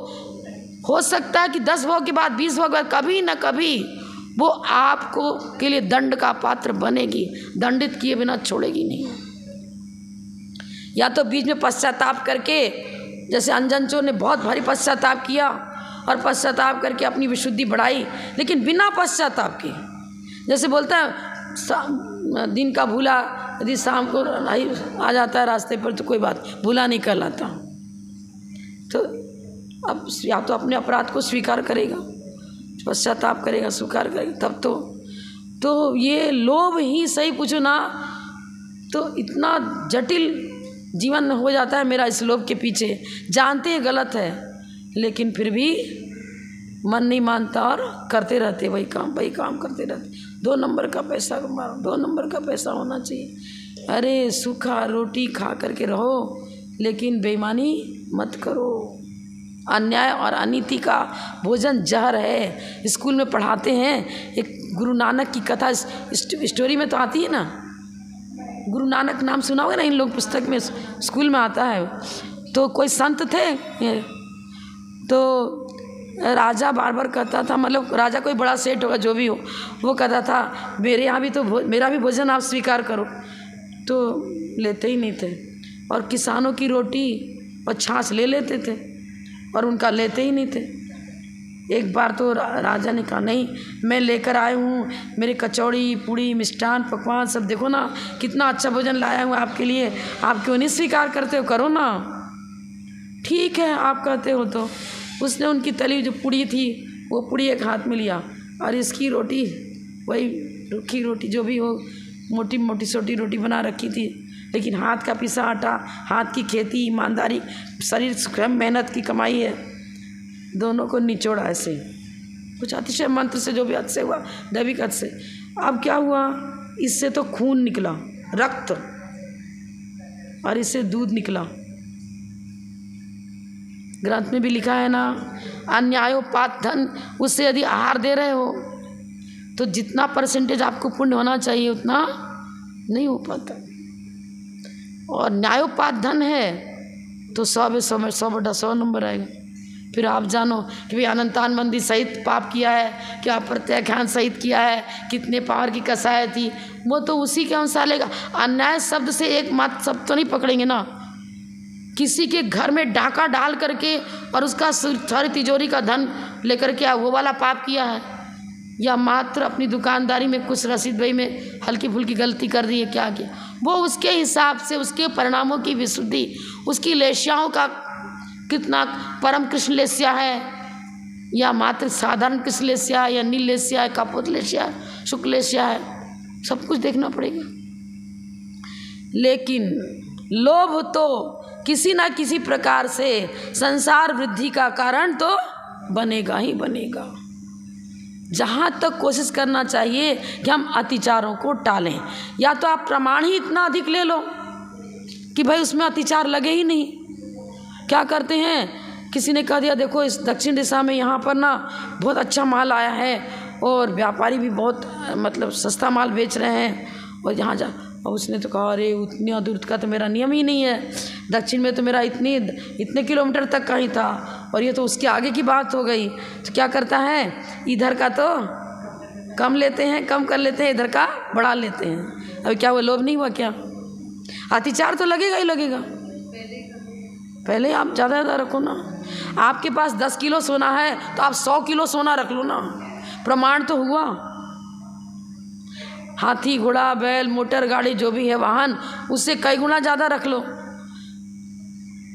हो सकता है कि 10 भोग के बाद, 20 भोग के बाद कभी न कभी वो आपको के लिए दंड का पात्र बनेगी, दंडित किए बिना छोड़ेगी नहीं। या तो बीच में पश्चाताप करके, जैसे अंजन चोर ने बहुत भारी पश्चाताप किया और पश्चाताप करके अपनी विशुद्धि बढ़ाई, लेकिन बिना पश्चाताप के, जैसे बोलता है दिन का भूला यदि शाम को आ जाता है रास्ते पर तो कोई बात, भूला नहीं कहलाता। तो अब या तो अपने अपराध को स्वीकार करेगा, पश्चाताप करेगा, स्वीकार करेगा, तब तो ये लोभ ही सही पूछो ना तो इतना जटिल जीवन हो जाता है मेरा इस लोभ के पीछे। जानते हैं गलत है, लेकिन फिर भी मन नहीं मानता और करते रहते वही काम करते रहते। 2 नंबर का पैसा कमाओ, 2 नंबर का पैसा होना चाहिए। अरे सूखा रोटी खा करके रहो, लेकिन बेईमानी मत करो। अन्याय और अनीति का भोजन जहर है। स्कूल में पढ़ाते हैं, एक गुरु नानक की कथा स्टोरी में तो आती है ना, गुरु नानक नाम सुना होगा ना, इन लोग पुस्तक में स्कूल में आता है। तो कोई संत थे, तो राजा बार बार कहता था, मतलब राजा कोई बड़ा सेठ होगा जो भी हो, वो कहता था मेरे यहाँ भी तो मेरा भी भोजन आप स्वीकार करो, तो लेते ही नहीं थे। और किसानों की रोटी और छाछ ले लेते थे और उनका लेते ही नहीं थे। एक बार तो राजा ने कहा नहीं, मैं लेकर आया हूँ, मेरे कचौड़ी पूड़ी मिष्ठान पकवान सब देखो ना, कितना अच्छा भोजन लाया हूँ आपके लिए, आप क्यों नहीं स्वीकार करते हो? करो ना। ठीक है आप कहते हो तो। उसने उनकी तली जो पूड़ी थी वो पूड़ी एक हाथ में लिया और इसकी रोटी, वही रूखी रोटी जो भी हो, मोटी मोटी छोटी रोटी बना रखी थी, लेकिन हाथ का पिसा आटा, हाथ की खेती, ईमानदारी, शरीर स्वयं मेहनत की कमाई है, दोनों को निचोड़ा ऐसे कुछ अतिशय मंत्र से, जो भी हद से हुआ, दैविक हद से। अब क्या हुआ, इससे तो खून निकला, रक्त, और इससे दूध निकला। ग्रंथ में भी लिखा है ना, अन्यायोपात धन, उससे यदि आहार दे रहे हो तो जितना परसेंटेज आपको पुण्य होना चाहिए उतना नहीं हो पाता। और न्यायोपात धन है तो 100 में 100 नंबर आएगा। फिर आप जानो कि भाई अनंतान बंदी सहित पाप किया है, क्या प्रत्याख्यान सहित किया है, कितने पावर की कसाई थी, वो तो उसी के अनुसार लेगा। अन्याय शब्द से एक मात्र शब्द तो नहीं पकड़ेंगे ना। किसी के घर में डाका डाल करके और उसका सारी तिजोरी का धन लेकर के वो वाला पाप किया है, या मात्र अपनी दुकानदारी में कुछ रसीद बही में हल्की फुल्की गलती कर दी है, क्या किया, वो उसके हिसाब से उसके परिणामों की विशुद्धि, उसकी लेस्याओं का कितना परम कृष्ण लेस्या है, या मात्र साधारण कृष्ण लेस्या है, या नील लेस्या है, कपोत लेस्या है, शुक्ल लेस्या है, सब कुछ देखना पड़ेगा। लेकिन लोभ तो किसी ना किसी प्रकार से संसार वृद्धि का कारण तो बनेगा ही बनेगा। जहाँ तक कोशिश करना चाहिए कि हम अतिचारों को टालें, या तो आप प्रमाण ही इतना अधिक ले लो कि भाई उसमें अतिचार लगे ही नहीं। क्या करते हैं, किसी ने कह दिया देखो इस दक्षिण दिशा में यहाँ पर ना बहुत अच्छा माल आया है और व्यापारी भी बहुत मतलब सस्ता माल बेच रहे हैं, और यहाँ जा, और उसने तो कहा अरे उतनी दूर का तो मेरा नियम ही नहीं है, दक्षिण में तो मेरा इतने किलोमीटर तक का ही था, और ये तो उसके आगे की बात हो गई। तो क्या करता है, इधर का तो कम लेते हैं, कम कर लेते हैं, इधर का बढ़ा लेते हैं। अभी क्या वो लोभ नहीं हुआ क्या? अतिचार तो लगेगा ही लगेगा। पहले आप ज़्यादा रखो ना। आपके पास 10 किलो सोना है तो आप 100 किलो सोना रख लो ना, प्रमाण तो हुआ। हाथी घोड़ा बैल मोटर गाड़ी जो भी है वाहन, उससे कई गुना ज़्यादा रख लो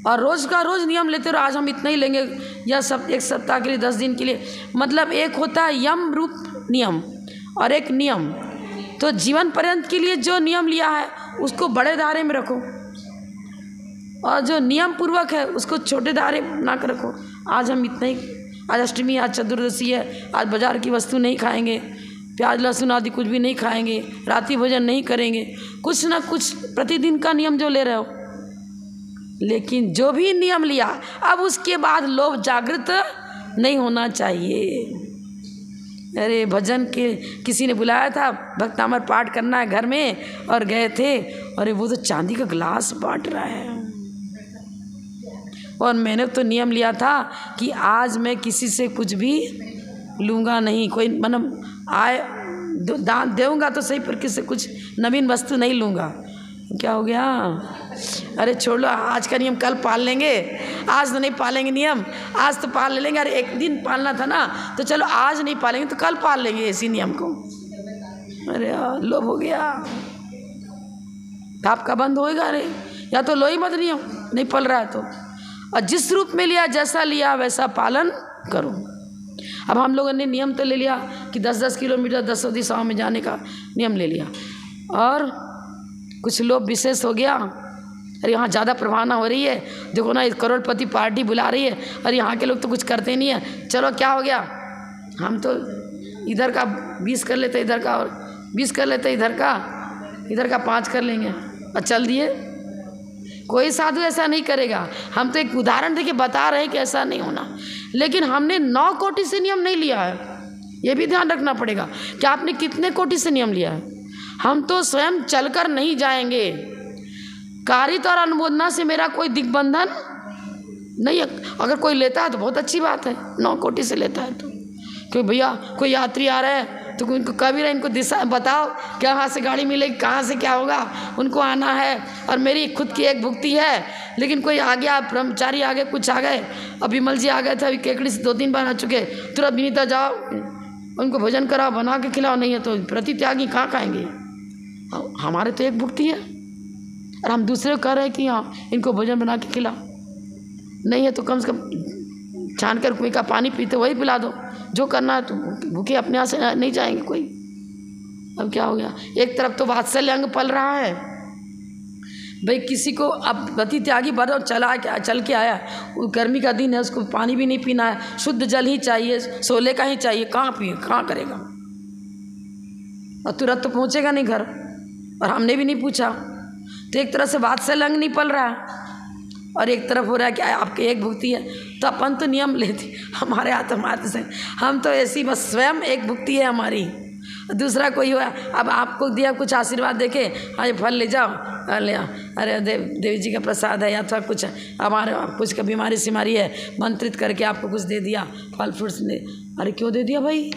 और रोज़ का रोज़ नियम लेते रहो। आज हम इतना ही लेंगे, या सब एक सप्ताह के लिए 10 दिन के लिए, मतलब एक होता है यम रूप नियम और एक नियम। तो जीवन पर्यंत के लिए जो नियम लिया है उसको बड़े दायरे में रखो और जो नियम पूर्वक है उसको छोटे दायरे बना कर रखो। आज हम इतना ही, आज अष्टमी, आज चतुर्दशी है, आज बाजार की वस्तु नहीं खाएंगे, प्याज लहसुन आदि कुछ भी नहीं खाएंगे, रात्रि भोजन नहीं करेंगे, कुछ ना कुछ प्रतिदिन का नियम जो ले रहे हो। लेकिन जो भी नियम लिया, अब उसके बाद लोभ जागृत नहीं होना चाहिए। अरे भजन के किसी ने बुलाया था, भक्तामर पाठ करना है घर में, और गए थे, अरे वो तो चांदी का गिलास बांट रहा है। और मैंने तो नियम लिया था कि आज मैं किसी से कुछ भी लूँगा नहीं, कोई मतलब आए दान देऊँगा तो सही, पर किसी से कुछ नवीन वस्तु नहीं लूँगा। क्या हो गया? अरे छोड़ लो, आज का नियम कल पाल लेंगे, आज तो नहीं पालेंगे नियम, आज तो पाल लेंगे। अरे एक दिन पालना था ना, तो चलो आज नहीं पालेंगे तो कल पाल लेंगे इसी नियम को। अरे लोभ हो गया, आपका बंद होएगा। अरे या तो लो ही मत नियम, नहीं पल रहा है तो, और जिस रूप में लिया, जैसा लिया वैसा पालन करो। अब हम लोगों ने नियम तो ले लिया कि 10-10 किलोमीटर 10 दिशाओं में जाने का नियम ले लिया, और कुछ लोग विशेष हो गया, अरे यहाँ ज़्यादा प्रभावना हो रही है, देखो ना करोड़पति पार्टी बुला रही है, और यहाँ के लोग तो कुछ करते नहीं है, चलो क्या हो गया, हम तो इधर का 20 कर लेते, इधर का और 20 कर लेते, इधर का 5 कर लेंगे और चल दिए। कोई साधु ऐसा नहीं करेगा। हम तो एक उदाहरण देके बता रहे हैं कि ऐसा नहीं होना, लेकिन हमने 9 कोटि से नियम नहीं लिया है, ये भी ध्यान रखना पड़ेगा कि आपने कितने कोटि से नियम लिया है। हम तो स्वयं चलकर नहीं जाएंगे, कारित और अनुमोदना से मेरा कोई दिग्बंधन नहीं है। अगर कोई लेता है तो बहुत अच्छी बात है, 9 कोटि से लेता है तो, क्योंकि भैया कोई यात्री आ रहा है तो इनको कभी रहे, इनको दिशा बताओ कहाँ से गाड़ी मिलेगी, कहाँ से क्या होगा, उनको आना है, और मेरी खुद की एक भुक्ति है। लेकिन कोई आ गया, ब्रह्मचारी आ गए, कुछ आ गए, अब विमल जी आ गए थे, अभी केकड़ी से 2-3 बार आ चुके, तुरंत विनीता जाओ उनको भोजन कराओ, बना के खिलाओ, नहीं है तो प्रतित्यागी कहाँ खाएंगे। हमारे तो एक भुक्ति है और हम दूसरे को कह रहे हैं कि हाँ इनको भोजन बना के खिलाओ, नहीं है तो कम से कम छान कर कुएं का पानी पीते वही पिला दो, जो करना है तो भूखे अपने यहाँ से नहीं जाएंगे कोई। अब क्या हो गया, एक तरफ तो वात्सल्य अंग पल रहा है भाई, किसी को अब गति त्यागी बढ़ और चल के आया, गर्मी का दिन है, उसको पानी भी नहीं पीना है, शुद्ध जल ही चाहिए, सोले का ही चाहिए, कहाँ पिए, कहाँ करेगा, और तुरंत तो पहुँचेगा नहीं घर, और हमने भी नहीं पूछा। तो एक तरह से वात्सल्य अंग नहीं पल रहा है, और एक तरफ हो रहा है कि आपके एक भुक्ति है, तो अपन तो नियम लेते, हमारे हाथ से हम तो ऐसी बस स्वयं एक भुक्ति है हमारी, दूसरा कोई हुआ अब आपको दिया कुछ आशीर्वाद देके, हाँ ये फल ले जाओ, ले आओ, अरे देवी जी का प्रसाद है, या तो कुछ हमारे कुछ का बीमारी सिमारी है, मंत्रित करके आपको कुछ दे दिया, फल फ्रूट्स दे, अरे क्यों दे दिया भाई,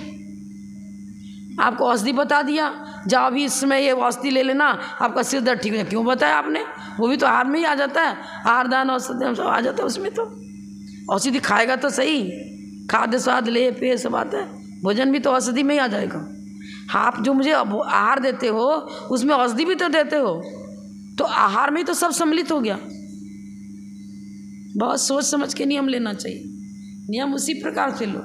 आपको औषधि बता दिया, जाओ अभी इस समय ये औषधि ले लेना, आपका सिर दर्द ठीक है, क्यों बताया आपने, वो भी तो आहार में ही आ जाता है, आहार दान औषधि सब आ जाता है उसमें, तो औषधि खाएगा तो सही, खाद्य स्वाद ले पे सब आता है, भोजन भी तो औषधि में ही आ जाएगा। आप जो मुझे आहार देते हो उसमें औषधि भी तो देते हो, तो आहार में ही तो सब सम्मिलित हो गया। बहुत सोच समझ के नियम लेना चाहिए, नियम उसी प्रकार से लो,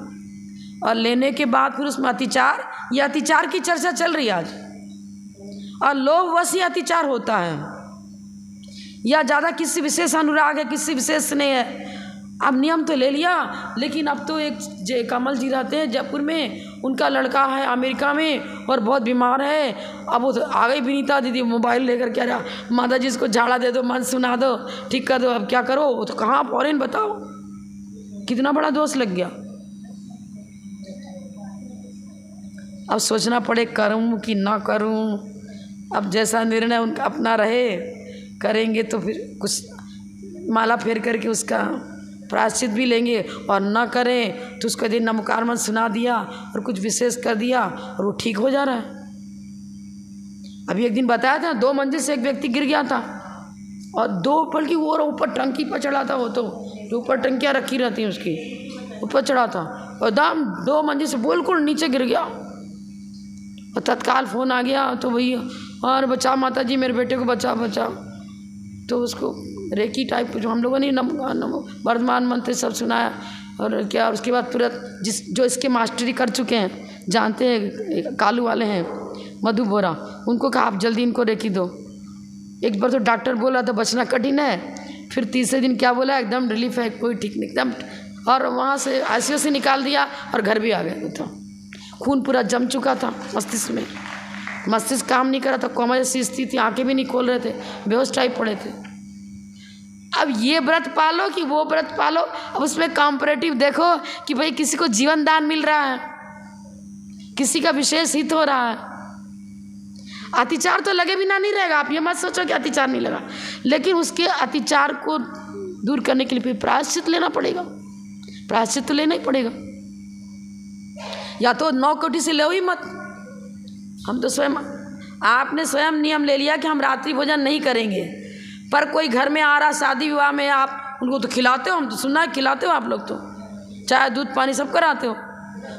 और लेने के बाद फिर उसमें अतिचार, ये अतिचार की चर्चा चल रही है आज, और लोभवश ही अतिचार होता है, या ज़्यादा किसी विशेष अनुराग है, किसी विशेष स्नेह है। अब नियम तो ले लिया, लेकिन अब तो एक कमल जी रहते हैं जयपुर में, उनका लड़का है अमेरिका में और बहुत बीमार है, अब वो तो आ गई विनीता दीदी मोबाइल लेकर, कह रहा माता जी इसको झाड़ा दे दो, मन सुना दो, ठीक कर दो, अब क्या करो, वो तो कहाँ फॉरेन, बताओ कितना बड़ा दोष लग गया। अब सोचना पड़े करूँ कि ना करूँ, अब जैसा निर्णय उनका अपना रहे, करेंगे तो फिर कुछ माला फेर करके उसका प्रायश्चित भी लेंगे और ना करें तो उसका दिन नमकार मत सुना दिया और कुछ विशेष कर दिया और वो ठीक हो जा रहा है। अभी एक दिन बताया था 2 मंजिल से एक व्यक्ति गिर गया था और 2 बल्कि वो ऊपर टंकी पर चढ़ा था, वो तो जो ऊपर टंकियाँ रखी रहती हैं उसकी ऊपर चढ़ा था और दाम 2 मंजिल से बिल्कुल नीचे गिर गया और तत्काल फ़ोन आ गया तो भैया और बचा माता जी मेरे बेटे को बचा बचा। तो उसको रेकी टाइप जो हम लोगों ने वर्तमान मंत्र सब सुनाया और क्या, और उसके बाद तुरंत जो इसके मास्टरी कर चुके हैं जानते हैं, कालू वाले हैं मधु बोरा, उनको कहा आप जल्दी इनको रेकी दो। एक बार तो डॉक्टर बोला था बचना कठिन है, फिर तीसरे दिन क्या बोला एकदम रिलीफ है, कोई ठीक नहीं एकदम, और वहाँ से आईसीयू से निकाल दिया और घर भी आ गए। तो खून पूरा जम चुका था मस्तिष्क में, मस्तिष्क काम नहीं कर रहा था, कोमा जैसी स्थिति थी, आंखें भी नहीं खोल रहे थे, बेहोश टाइप पड़े थे। अब ये व्रत पालो कि वो व्रत पालो, अब उसमें कॉम्परेटिव देखो कि भाई किसी को जीवन दान मिल रहा है, किसी का विशेष हित हो रहा है। अतिचार तो लगे बिना नहीं रहेगा, आप ये मत सोचो कि अतिचार नहीं लगा, लेकिन उसके अतिचार को दूर करने के लिए फिर प्रायश्चित लेना पड़ेगा, प्रायश्चित तो लेना ही पड़ेगा। या तो 9 कोटि से लो ही मत। हम तो स्वयं, आपने स्वयं नियम ले लिया कि हम रात्रि भोजन नहीं करेंगे, पर कोई घर में आ रहा शादी विवाह में, आप उनको तो खिलाते हो, हम तो सुना है खिलाते हो आप लोग, तो चाय दूध पानी सब कराते हो,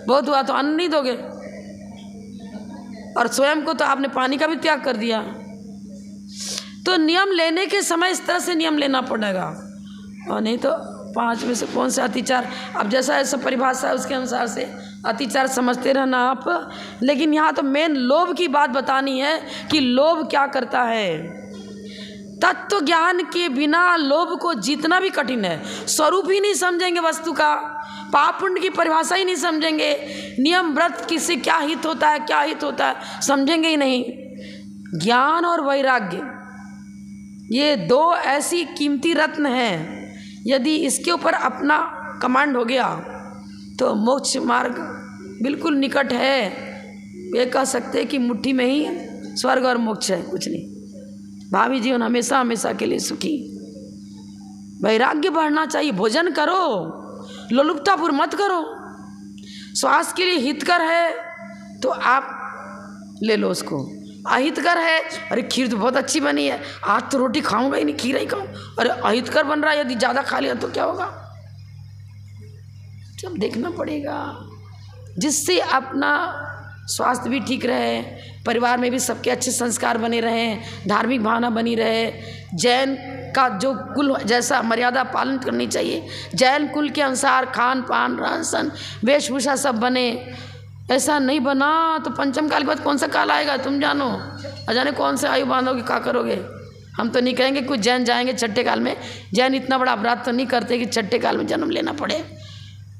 बहुत हुआ तो अन्न नहीं दोगे, और स्वयं को तो आपने पानी का भी त्याग कर दिया। तो नियम लेने के समय इस तरह से नियम लेना पड़ेगा, और नहीं तो 5 में से कौन सा अतिचार। अब जैसा ऐसा परिभाषा है उसके अनुसार से अतिचार समझते रहना आप। लेकिन यहाँ तो मेन लोभ की बात बतानी है कि लोभ क्या करता है। तत्व ज्ञान के बिना लोभ को जीतना भी कठिन है। स्वरूप ही नहीं समझेंगे वस्तु का, पाप पुण्य की परिभाषा ही नहीं समझेंगे, नियम व्रत किससे क्या हित होता है, क्या हित होता है समझेंगे ही नहीं। ज्ञान और वैराग्य ये 2 ऐसी कीमती रत्न हैं, यदि इसके ऊपर अपना कमांड हो गया तो मोक्ष मार्ग बिल्कुल निकट है। ये कह सकते हैं कि मुट्ठी में ही स्वर्ग और मोक्ष है, कुछ नहीं। भावी जीवन हमेशा हमेशा के लिए सुखी। वैराग्य बढ़ना चाहिए। भोजन करो, लोलुपतापुर मत करो, स्वास्थ्य के लिए हितकर है तो आप ले लो उसको, अहितकर है अरे खीर तो बहुत अच्छी बनी है, आज तो रोटी खाऊंगा ही नहीं, खीर ही खाऊं, अरे अहितकर बन रहा है, यदि ज़्यादा खा लिया तो क्या होगा। सब देखना पड़ेगा, जिससे अपना स्वास्थ्य भी ठीक रहे, परिवार में भी सबके अच्छे संस्कार बने रहें, धार्मिक भावना बनी रहे। जैन का जो कुल जैसा मर्यादा पालन करनी चाहिए, जैन कुल के अनुसार खान पान रहन सहन वेशभूषा सब बने। ऐसा नहीं बना तो पंचम काल के बाद कौन सा काल आएगा तुम जानो, अजाने कौन से आयु बांधोगे, क्या करोगे। हम तो नहीं कहेंगे कुछ जैन जाएंगे छठे काल में, जैन इतना बड़ा अपराध तो नहीं करते कि छठे काल में जन्म लेना पड़े,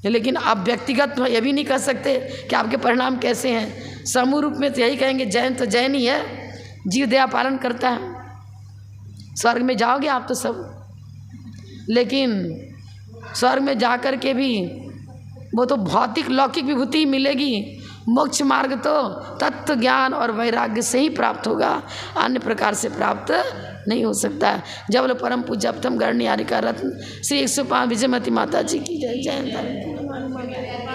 लेकिन आप व्यक्तिगत ये भी नहीं कह सकते कि आपके परिणाम कैसे हैं। समूह रूप में तो यही कहेंगे जैन तो जैन ही है, जीव दया पालन करता है, स्वर्ग में जाओगे आप तो सब। लेकिन स्वर्ग में जाकर के भी वो तो भौतिक लौकिक विभूति मिलेगी, मोक्ष मार्ग तो तत्व ज्ञान और वैराग्य से ही प्राप्त होगा, अन्य प्रकार से प्राप्त नहीं हो सकता है। जब बोलो परम पूज्य प्रथम गणनीय का रत्न श्री 105 विजयमती माता जी की जय। जय।